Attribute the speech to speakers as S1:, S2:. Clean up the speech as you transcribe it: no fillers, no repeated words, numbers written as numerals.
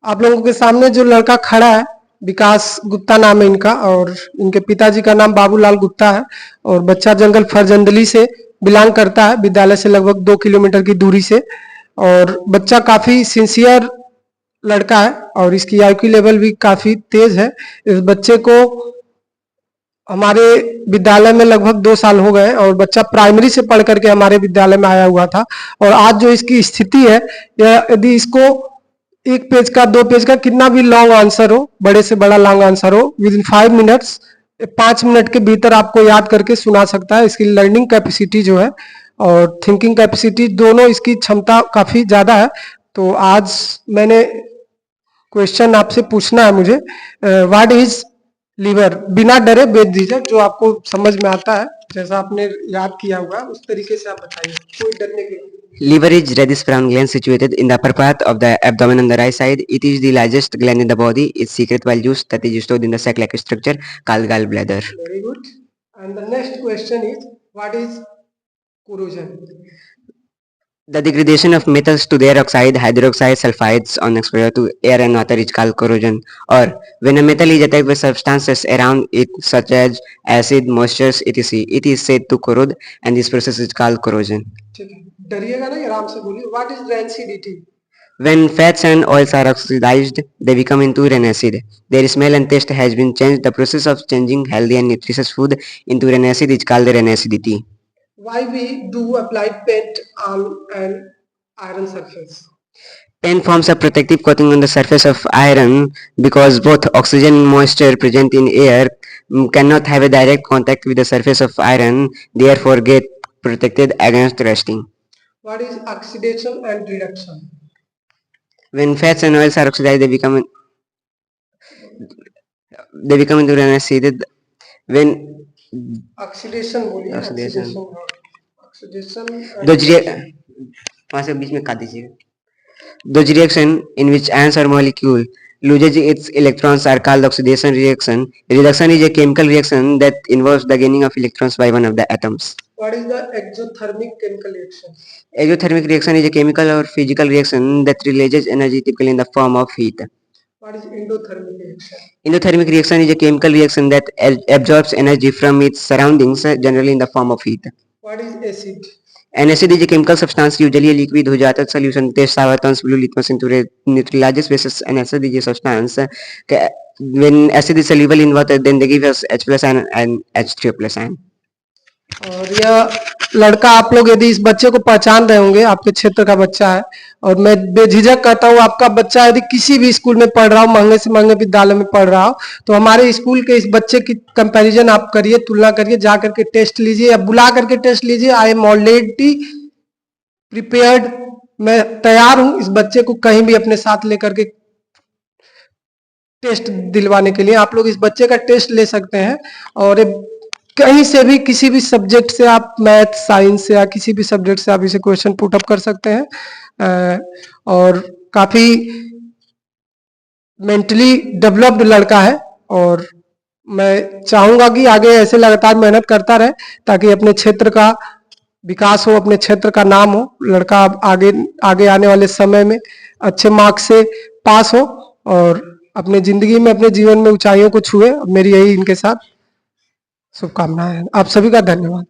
S1: आप लोगों के सामने जो लड़का खड़ा है, विकास गुप्ता नाम है इनका, और इनके पिताजी का नाम बाबूलाल गुप्ता है। और बच्चा जंगल फरजंदली से बिलोंग करता है, विद्यालय से लगभग 2 किलोमीटर की दूरी से। और बच्चा काफी सिंसियर लड़का है और इसकी आईक्यू लेवल भी काफी तेज है। इस बच्चे को हमारे विद्यालय में लगभग 2 साल हो गए और बच्चा प्राइमरी से पढ़ करके हमारे विद्यालय में आया हुआ था। और आज जो इसकी स्थिति है, यदि इसको 1 पेज का 2 पेज का कितना भी लॉन्ग आंसर हो, बड़े से बड़ा लॉन्ग आंसर हो, विद इन 5 मिनट्स, 5 मिनट के भीतर आपको याद करके सुना सकता है। इसकी लर्निंग कैपेसिटी जो है और थिंकिंग कैपेसिटी दोनों, इसकी क्षमता काफी ज्यादा है। तो आज मैंने क्वेश्चन आपसे पूछना है मुझे, व्हाट इज लीवर, बिना डरे बेझिझक जो आपको समझ में आता है, जैसा आपने याद किया हुआ उस तरीके से आप बताइए, कोई डरने की।
S2: Liver is reddish brown gland situated in the upper part of the abdomen on the right side. It is the largest gland in the body. It secretes bile juice that is stored in the sac-like structure called gallbladder.
S1: Very good. And the next question is, what is corrosion?
S2: The degradation of metals to their oxide, hydroxide, sulfides on exposure to air and water is called corrosion. Or when a metal is attacked by substances around it such as acid, moisture, etc., it is said to corrode, and this process is called corrosion.
S1: ठीक है, डरिएगा नहीं, आराम से बोलिए। What is rancidity?
S2: When fats and oils are oxidized, they become into ranacid. Their smell and taste has been changed. The process of changing healthy and nutritious food into ranacid is called ranacidity.
S1: Why we do apply paint on an iron surface?
S2: Paint forms a protective coating on the surface of iron because both oxygen and moisture present in air cannot have a direct contact with the surface of iron, therefore get protected against rusting.
S1: What is oxidation and reduction?
S2: When fats and oils are oxidized, they become into ranacid. When
S1: oxidation बोलिए,
S2: Oxidation.
S1: Oxidation
S2: वहां से बीच में काट दीजिएगा. Those reaction in which ions or molecule loses its electrons are called oxidation reaction. Reduction is a chemical reaction that involves the gaining of electrons by one of the atoms.
S1: What is the exothermic chemical reaction?
S2: Exothermic reaction is a chemical or physical reaction that releases energy typically in the form of heat.
S1: What is endothermic reaction?
S2: Endothermic reaction is a chemical reaction that absorbs energy from its surroundings, generally in the form of heat.
S1: What is acid?
S2: An acid is a chemical substance, usually a liquid whose acidic solution tastes sour, turns blue, litmus into neutralizes bases. An acid is a substance when acid is soluble in water, then they give us H plus ion and H3 plus ion.
S1: और यह लड़का, आप लोग यदि इस बच्चे को पहचान रहे होंगे, आपके क्षेत्र का बच्चा है। और मैं बेझिझक कहता हूँ, आपका बच्चा यदि किसी भी स्कूल में पढ़ रहा हो, महंगे से महंगे विद्यालय में पढ़ रहा हो, तो हमारे स्कूल के इस बच्चे की कंपैरिजन आप करिए, तुलना करिए, जा करके टेस्ट लीजिए या बुला करके टेस्ट लीजिए। आई एम ऑलरेडी प्रिपेयर्ड, मैं तैयार हूं इस बच्चे को कहीं भी अपने साथ लेकर के टेस्ट दिलवाने के लिए। आप लोग इस बच्चे का टेस्ट ले सकते हैं और कहीं से भी, किसी भी सब्जेक्ट से, आप मैथ, साइंस या किसी भी सब्जेक्ट से आप इसे क्वेश्चन पुट अप कर सकते हैं। और काफी मेंटली डेवलप्ड लड़का है और मैं चाहूंगा कि आगे ऐसे लगातार मेहनत करता रहे ताकि अपने क्षेत्र का विकास हो, अपने क्षेत्र का नाम हो। लड़का आगे आने वाले समय में अच्छे मार्क्स से पास हो और अपने जिंदगी में, अपने जीवन में ऊंचाइयों को छुए। मेरी यही इनके साथ शुभकामनाएं हैं। आप सभी का धन्यवाद।